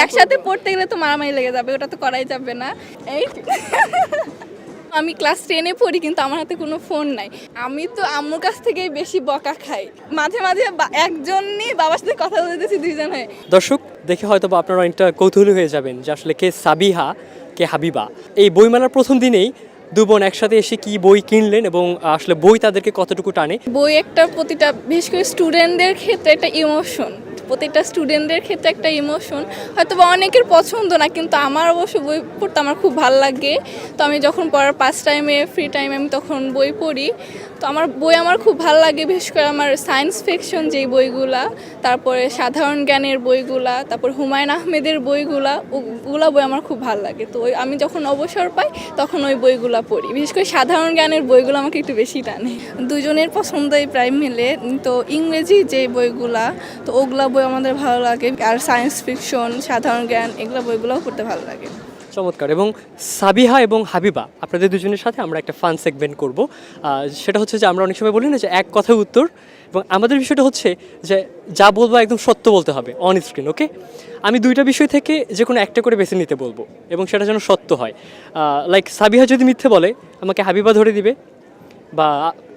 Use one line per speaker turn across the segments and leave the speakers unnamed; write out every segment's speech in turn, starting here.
একসাথে পড়তে গেলে তো মারামারি লেগে যাবে, ওটা তো করাই যাবে না। এই আমি ক্লাস 10-এ পড়ি কিন্তু আমার হাতে কোনো ফোন নাই। আমি তো আম্মুর কাছ থেকেই বেশি বকা খাই। মাঝে মাঝে একজনই বাবার সাথে কথা বলতেছি, দুইজন হয়ে।
দর্শক দেখে হয়তো বা আপনারা অনেকটা কৌতূহলী হয়ে যাবেন যে আসলে কে সাবিহা কে হাবিবা। এই বইমেলার প্রথম দিনেই দু বোন একসাথে এসে কি বই কিনলেন এবং আসলে বই তাদেরকে কতটুকু টানে।
বই একটা প্রতিটা, বিশেষ করে স্টুডেন্টদের ক্ষেত্রে একটা ইমোশন, প্রত্যেকটা স্টুডেন্টদের ক্ষেত্রে একটা ইমোশন। হয়তো বা অনেকের পছন্দ না, কিন্তু আমার অবশ্য বই পড়তে আমার খুব ভালো লাগে। তো আমি যখন পড়ার পাস টাইমে, ফ্রি টাইমে আমি তখন বই পড়ি। তো আমার বই আমার খুব ভালো লাগে, বিশেষ করে আমার সায়েন্স ফিকশন যেই বইগুলা, তারপরে সাধারণ জ্ঞানের বইগুলা, তারপর হুমায়ুন আহমেদের বইগুলা, ওগুলা বই আমার খুব ভালো লাগে। তো আমি যখন অবসর পাই তখন ওই বইগুলা পড়ি। বিশেষ করে সাধারণ জ্ঞানের বইগুলো আমাকে একটু বেশি টানে। দুজনের পছন্দই প্রায় মিলে। তো ইংরেজি যে বইগুলা, তো ওগুলা বই আমাদের ভালো লাগে। আর সায়েন্স ফিকশন, সাধারণ জ্ঞান, এগুলো বইগুলোও পড়তে ভালো লাগে।
চমৎকার। এবং সাবিহা এবং হাবিবা আপনাদের দুজনের সাথে আমরা একটা ফান সেগমেন্ট করব। সেটা হচ্ছে যে আমরা অনেক সময় বলি না যে এক কথায় উত্তর, এবং আমাদের বিষয়টা হচ্ছে যে যা বলবো একদম সত্য বলতে হবে অন স্ক্রিন। ওকে, আমি দুইটা বিষয় থেকে যে কোনো একটা করে বেছে নিতে বলবো এবং সেটা যেন সত্য হয়। লাইক সাবিহা যদি মিথ্যে বলে আমাকে হাবিবা ধরে দিবে, বা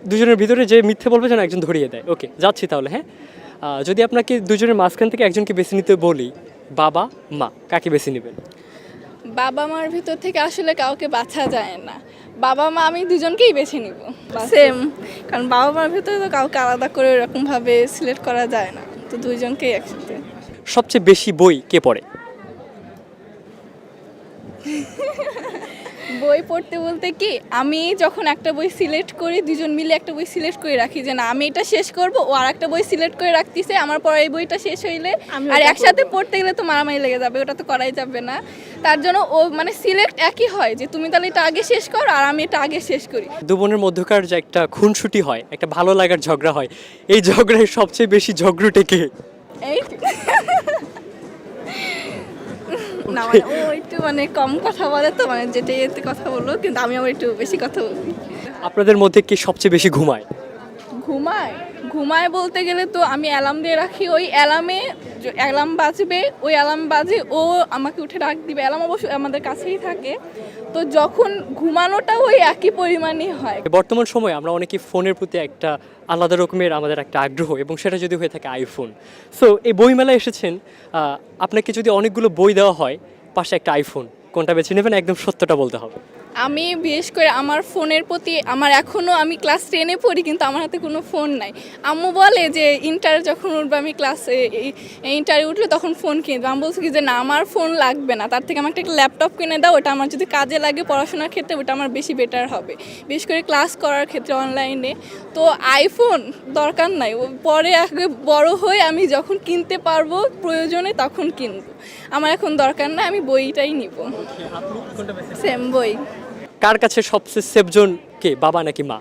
দুজনের ভিতরে যে মিথ্যে বলবে যেন একজন ধরিয়ে দেয়। ওকে, যাচ্ছি তাহলে। হ্যাঁ, যদি আপনাকে দুজনের মাঝখান থেকে একজনকে বেছে নিতে বলি, বাবা মা, কাকে বেছে নেবেন?
বাবা মার ভিতর থেকে আসলে কাউকে বাছা যায় না। বাবা মা আমি দুজনকেই বেছে নিব, সেম। কারণ বাবা মার ভিতরে তো কাউকে আলাদা করে এরকমভাবে সিলেক্ট করা যায় না, তো দুইজনকেই একসাথে।
সবচেয়ে বেশি বই কে পড়ে?
বই পড়তে বলতে কি, আমি যখন একটা বই সিলেক্ট করি, দুজন মিলে একটা বই সিলেক্ট করে রাখি যে না আমি এটা শেষ করব, ও আর একটা বই সিলেক্ট করে রাখতেছে, আমার পরে এই বইটা শেষ হইলে আর একসাথে পড়তে গেলে তো মারামারি লেগে যাবে, ওটা তো করাই যাবে না। তার জন্য ও মানে সিলেক্ট একই হয় যে তুমি তাহলে এটা আগে শেষ করো আর আমি এটা আগে শেষ করি।
দু বোনের মধ্যকার যে একটা খুনসুটি হয়, একটা ভালো লাগার ঝগড়া হয়, এই ঝগড়ায় সবচেয়ে বেশি ঝগড়ুটে কে?
এই না মানে ও একটু মানে কম কথা বলে, তো মানে যেটা এতে কথা বললো, কিন্তু আমি আবার একটু বেশি কথা বলি।
আপনাদের মধ্যে কে সবচেয়ে বেশি ঘুমায়?
ঘুমায় ঘুমায় বলতে গেলে তো আমি অ্যালার্ম দিয়ে রাখি, ওই অ্যালার্মে অ্যালার্ম বাজবে, ওই অ্যালার্ম বাজে ও আমাকে উঠে ডাক দিবে। অ্যালার্ম অবশ্যই আমাদের কাছেই থাকে, তো যখন ঘুমানোটা ওই একই পরিমাণই হয়।
বর্তমান সময়ে আমরা অনেকে ফোনের প্রতি একটা আলাদা রকমের আমাদের একটা আগ্রহ, এবং সেটা যদি হয়ে থাকে আইফোন। সো এই বইমেলায় এসেছেন, আপনাকে যদি অনেকগুলো বই দেওয়া হয় পাশে একটা আইফোন, কোনটা বেছে নেবেন? একদম সত্যটা বলতে হবে।
আমি বিশেষ করে আমার ফোনের প্রতি আমার এখনও, আমি ক্লাস 10-এ পড়ি কিন্তু আমার হাতে কোনো ফোন নাই। আম্মু বলে যে ইন্টার যখন উঠবে, আমি ক্লাসে ইন্টারে উঠলে তখন ফোন কিনবো। আমি বলছি কি যে না আমার ফোন লাগবে না, তার থেকে আমার একটা ল্যাপটপ কিনে দাও, ওটা আমার যদি কাজে লাগে পড়াশোনার ক্ষেত্রে ওটা আমার বেশি বেটার হবে, বিশেষ করে ক্লাস করার ক্ষেত্রে অনলাইনে। তো আইফোন দরকার নাই, পরে আগে বড় হয়ে আমি যখন কিনতে পারবো প্রয়োজনে তখন কিনবো, আমার এখন দরকার না, আমি বইটাই নিব। সেম বই।
কার কাছে সবচেয়ে সেফজন কে, বাবা নাকি মা?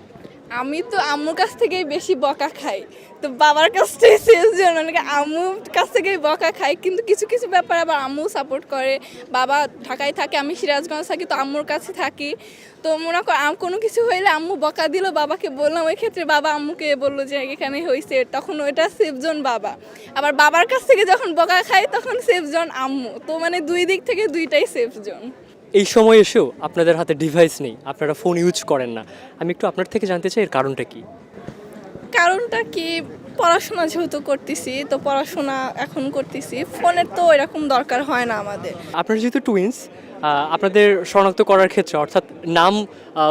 আমি তো আম্মুর কাছ থেকেই বেশি বকা খাই, তো বাবার কাছ থেকে শেষজন মানে আম্মুর কাছ থেকেই বকা খাই, কিন্তু কিছু কিছু ব্যাপারে আবার আম্মু সাপোর্ট করে। বাবা ঢাকায় থাকে, আমি সিরাজগঞ্জ থাকি, তো আম্মুর কাছে থাকি। তো মনে কর কোনো কিছু হইলে আম্মু বকা দিল, বাবাকে বললাম, ওই ক্ষেত্রে বাবা আম্মুকে বললো যে এখানে হয়েছে, তখন ওইটা সেফজন বাবা। আবার বাবার কাছ থেকে যখন বকা খাই তখন সেফজন আম্মু, তো মানে দুই দিক থেকে দুইটাই সেফজন।
এই সময় এসেও আপনাদের হাতে ডিভাইস নেই, আপনারা ফোন ইউজ করেন না, আমি একটু আপনার থেকে জানতে চাই এর কারণটা কি?
কারণটা কি, পড়াশোনা যেহেতু করতেছি, তো পড়াশোনা এখন করতেছি, ফোনের তো এরকম দরকার হয় না আমাদের।
আপনারা যেহেতু টুইন্স, আপনাদের শনাক্ত করার ক্ষেত্রে অর্থাৎ নাম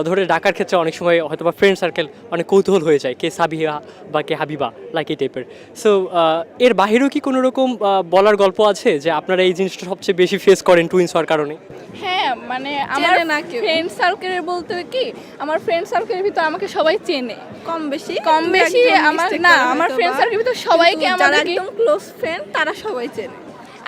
ধরে ডাকার ক্ষেত্রে অনেক সময় হয়তো বা ফ্রেন্ড সার্কেল অনেক কৌতূহল হয়ে যায়, কে সাবিহা বা কে হাবিবা, লাইক এই টাইপের। সো এর বাহিরেও কি কোনো রকম বলার গল্প আছে যে আপনারা এই জিনিসটা সবচেয়ে বেশি ফেস করেন টুইন্স হওয়ার কারণে?
হ্যাঁ মানে আমার ফ্রেন্ড সার্কেলের বলতে কি, আমার ফ্রেন্ড সার্কেলের ভিতর আমাকে সবাই চেনে কম বেশি। আমার না, আমার ফ্রেন্ড সার্কেলের ভিতর সবাইকে, আমার একদম ক্লোজ ফ্রেন্ড তারা সবাই চেনে।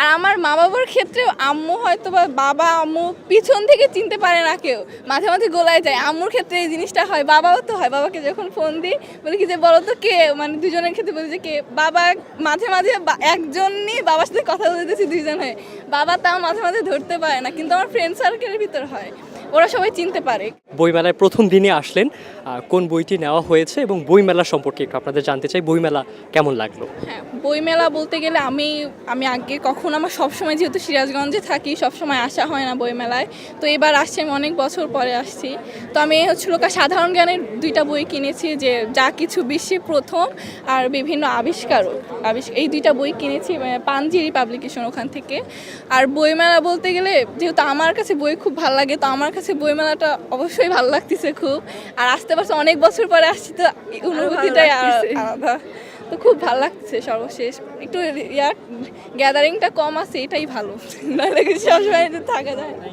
আর আমার মা বাবার ক্ষেত্রেও আম্মু হয়তো বা বাবা আম্মু পিছন থেকে চিনতে পারে না কেউ, মাঝে মাঝে গোলায় যায়। আম্মুর ক্ষেত্রে এই জিনিসটা হয়, বাবাও তো হয়, বাবাকে যখন ফোন দিই বলি কি যে বলো তো কে, মানে দুজনের ক্ষেত্রে বলি যে কে। বাবা মাঝে মাঝে একজনই বাবার সাথে কথা বলতেছি দুইজন হয়ে, বাবা তাও মাঝে মাঝে ধরতে পারে না, কিন্তু আমার ফ্রেন্ড সার্কেলের ভিতর হয়। ওরা সবাই চিনতে পারে।
বইমেলায় প্রথম দিনে আসলেন, কোন বইটি নেওয়া হয়েছে এবং বইমেলা সম্পর্কে একটু আপনাদের জানতে চাই, বইমেলা কেমন লাগলো?
হ্যাঁ, বইমেলা বলতে গেলে আমি আগে কখনো, আমার সবসময় যেহেতু সিরাজগঞ্জে থাকি সবসময় আসা হয় না বইমেলায়, তো এবার আসছি, আমি অনেক বছর পরে আসছি। তো আমি হচ্ছিল সাধারণ জ্ঞানের 2টা বই কিনেছি, যে যা কিছু বিশ্বে প্রথম আর বিভিন্ন আবিষ্কারক, এই 2টা বই কিনেছি পাঞ্জিরি পাবলিকেশন ওখান থেকে। আর বইমেলা বলতে গেলে যেহেতু আমার কাছে বই খুব ভালো লাগে, তো আমার কাছে বইমেলাটা অবশ্যই ভালো লাগতেছে খুব। আর আসতে পারছে অনেক বছর পরে আসছি, তো এই অনুভূতিটাই আলাদা। তো খুব ভালো লাগছে। সর্বশেষ একটু গ্যাদারিংটা কম আছে, এটাই ভালো, নাহলে সবসময় থাকা যায় না।